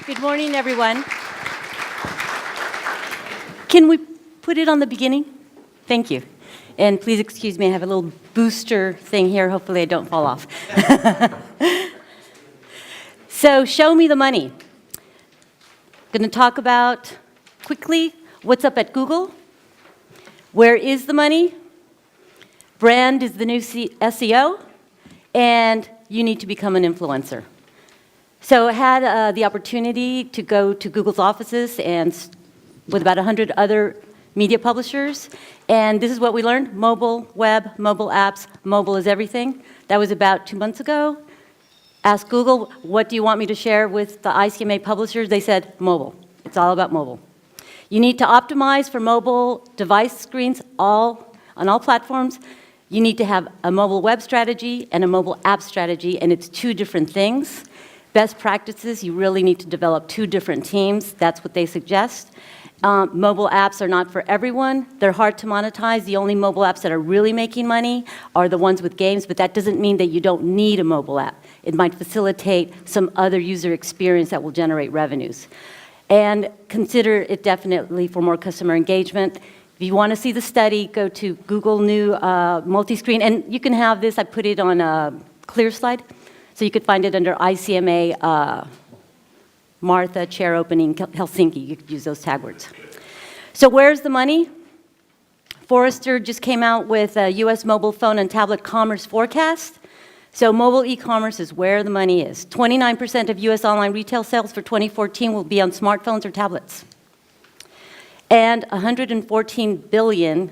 Good morning, everyone. Can we put it on the beginning? Thank you. And please excuse me, I have a little booster thing here. Hopefully I don't fall off. So show me the money. Going to talk about, quickly, what's up at Google. Where is the money? Brand is the new SEO. And you need to become an influencer. So I had the opportunity to go to Google's offices and with about 100 other media publishers. And this is what we learned: mobile, web, mobile apps, mobile is everything. That was about 2 months ago. Asked Google, what do you want me to share with the ICMA publishers? They said, mobile. It's all about mobile. You need to optimize for mobile device screens on all platforms. You need to have a mobile web strategy and a mobile app strategy, and it's two different things. Best practices, you really need to develop two different teams. That's what they suggest. Mobile apps are not for everyone. They're hard to monetize. The only mobile apps that are really making money are the ones with games, but that doesn't mean that you don't need a mobile app. It might facilitate some other user experience that will generate revenues. And consider it definitely for more customer engagement. If you want to see the study, go to Google New Multi-Screen. And you can have this. I put it on a clear slide. So you could find it under ICMA, Martha, chair opening, Helsinki. You could use those tag words. So where's the money? Forrester just came out with a U.S. mobile phone and tablet commerce forecast. So mobile e-commerce is where the money is. 29% of U.S. online retail sales for 2014 will be on smartphones or tablets. And 114 billion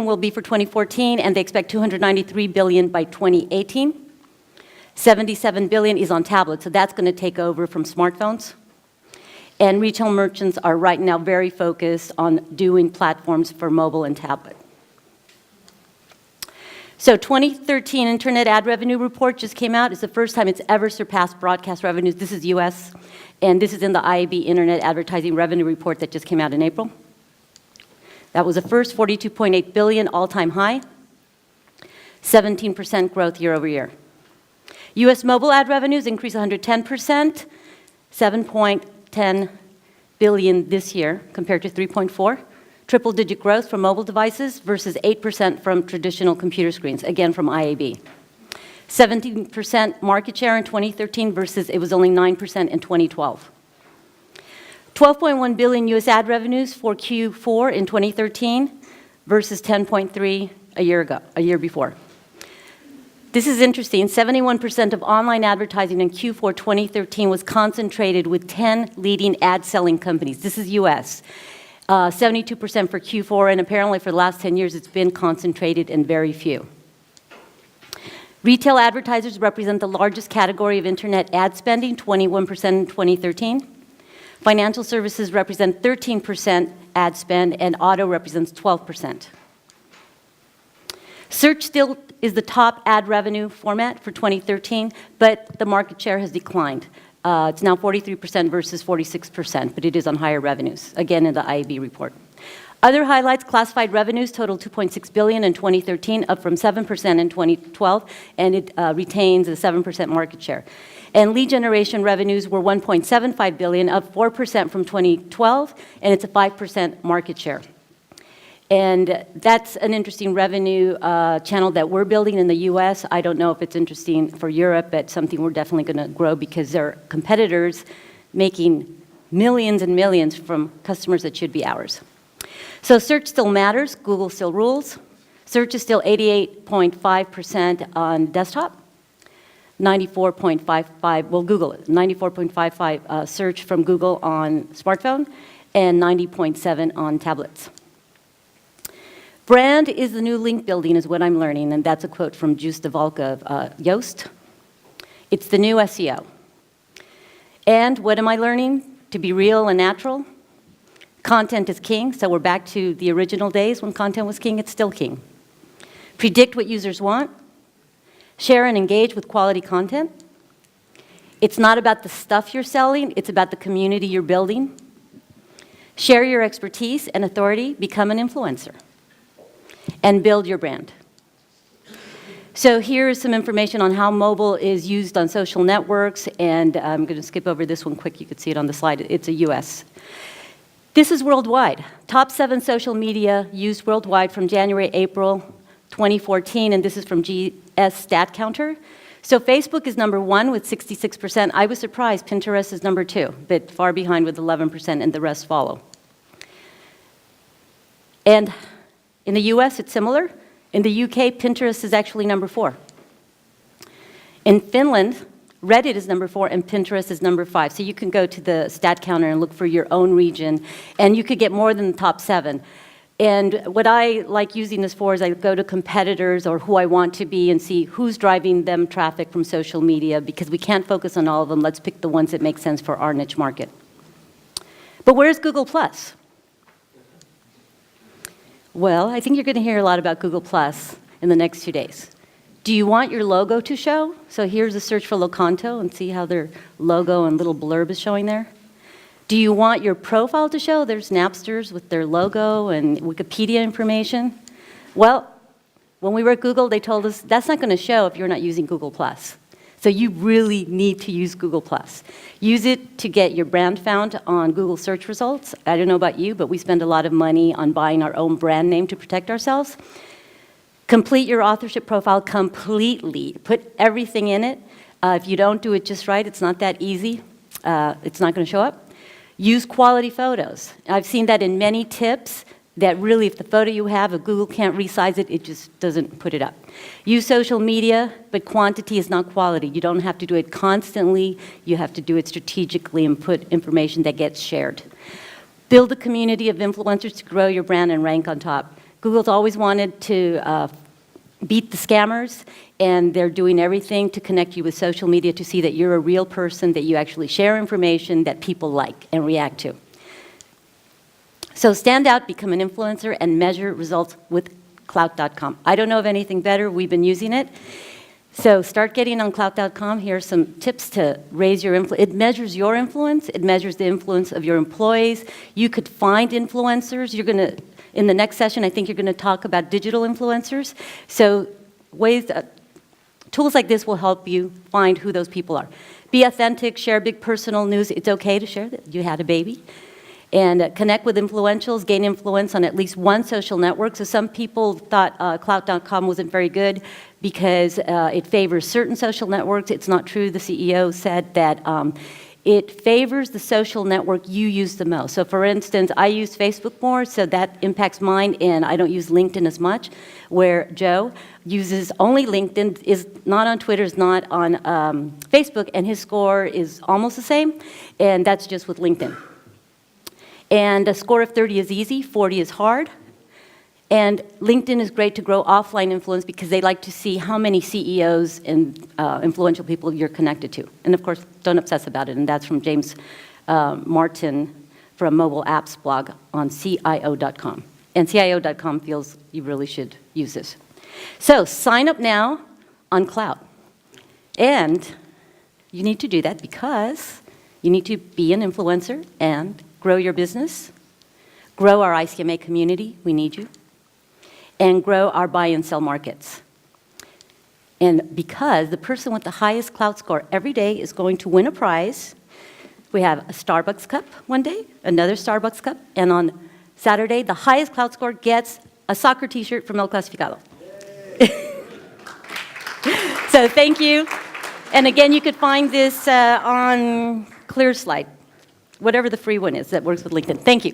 will be for 2014, and they expect 293 billion by 2018. 77 billion is on tablets, so that's going to take over from smartphones. And retail merchants are right now very focused on doing platforms for mobile and tablet. So 2013 Internet Ad Revenue Report just came out. It's the first time it's ever surpassed broadcast revenues. This is US, and this is in the IAB Internet Advertising Revenue Report that just came out in April. That was the first, 42.8 billion, all-time high, 17% growth year over year. U.S. mobile ad revenues increased 110%, 7.10 billion this year compared to 3.4. Triple-digit growth from mobile devices versus 8% from traditional computer screens, again from IAB. 17% market share in 2013 versus it was only 9% in 2012. 12.1 billion U.S. ad revenues for Q4 in 2013 versus 10.3 a year before. This is interesting. 71% of online advertising in Q4 2013 was concentrated with 10 leading ad selling companies. This is U.S. 72% for Q4, and apparently for the last 10 years it's been concentrated in very few. Retail advertisers represent the largest category of internet ad spending, 21% in 2013. Financial services represent 13% ad spend, and auto represents 12%. Search still is the top ad revenue format for 2013, but the market share has declined. It's now 43% versus 46%, but it is on higher revenues, again in the IAB report. Other highlights: classified revenues totaled 2.6 billion in 2013, up from 7% in 2012, and it retains a 7% market share. And lead generation revenues were 1.75 billion, up 4% from 2012, and it's a 5% market share. And that's an interesting revenue channel that we're building in the US. I don't know if it's interesting for Europe, but something we're definitely going to grow because there are competitors making millions and millions from customers that should be ours. So search still matters. Google still rules. Search is still 88.5% on desktop. 94.55, well, Google it, 94.55 search from Google on smartphone, and 90.7 on tablets. Brand is the new link building, is what I'm learning, and that's a quote from Juice DeValca of Yoast. It's the new SEO. And what am I learning? To be real and natural. Content is king, so we're back to the original days when content was king. It's still king. Predict what users want. Share and engage with quality content. It's not about the stuff you're selling, it's about the community you're building. Share your expertise and authority, become an influencer, and build your brand. So here is some information on how mobile is used on social networks, and I'm going to skip over this one quick. You can see it on the slide. It's a US. This is worldwide. Top 7 social media used worldwide from January, April 2014, and this is from GS Stat Counter. So Facebook is number 1 with 66%. I was surprised. Pinterest is number 2, but far behind with 11%, and the rest follow. And in the US, it's similar. In the UK, Pinterest is actually number 4. In Finland, Reddit is number 4 and Pinterest is number 5. So you can go to the stat counter and look for your own region, and you could get more than the top 7. And what I like using this for is I go to competitors or who I want to be and see who's driving them traffic from social media, because we can't focus on all of them. Let's pick the ones that make sense for our niche market. But where's Google+? Well, I think you're going to hear a lot about Google+ in the next 2 days. Do you want your logo to show? So here's a search for Locanto and see how their logo and little blurb is showing there. Do you want your profile to show? There's Napsters with their logo and Wikipedia information. Well, when we were at Google, they told us that's not going to show if you're not using Google+. So you really need to use Google+. Use it to get your brand found on Google search results. I don't know about you, but we spend a lot of money on buying our own brand name to protect ourselves. Complete your authorship profile completely. Put everything in it. If you don't do it just right, it's not that easy. It's not going to show up. Use quality photos. I've seen that in many tips, that really if the photo you have, if Google can't resize it, it just doesn't put it up. Use social media, but quantity is not quality. You don't have to do it constantly. You have to do it strategically and put information that gets shared. Build a community of influencers to grow your brand and rank on top. Google's always wanted to beat the scammers, and they're doing everything to connect you with social media to see that you're a real person, that you actually share information that people like and react to. So stand out, become an influencer, and measure results with Clout.com. I don't know of anything better. We've been using it. So start getting on Clout.com. Here are some tips to raise your influence. It measures your influence. It measures the influence of your employees. You could find influencers. You're going to, in the next session, I think you're going to talk about digital influencers. So tools like this will help you find who those people are. Be authentic. Share big personal news. It's okay to share that you had a baby. And connect with influentials, gain influence on at least one social network. So some people thought Clout.com wasn't very good because it favors certain social networks. It's not true. The CEO said that it favors the social network you use the most. So for instance, I use Facebook more, so that impacts mine, and I don't use LinkedIn as much, where Joe uses only LinkedIn, is not on Twitter, is not on Facebook, and his score is almost the same, and that's just with LinkedIn. And a score of 30 is easy, 40 is hard. And LinkedIn is great to grow offline influence because they like to see how many CEOs and influential people you're connected to. And of course, don't obsess about it. And that's from James Martin from Mobile Apps blog on CIO.com. And CIO.com feels you really should use this. So sign up now on Clout. And you need to do that because you need to be an influencer and grow your business, grow our ICMA community, we need you, and grow our buy and sell markets. And because the person with the highest Clout score every day is going to win a prize, we have a Starbucks cup one day, another Starbucks cup, and on Saturday, the highest Clout score gets a soccer t-shirt from El Clasificado. So thank you. And again, you could find this on ClearSlide. Whatever the free one is that works with LinkedIn. Thank you.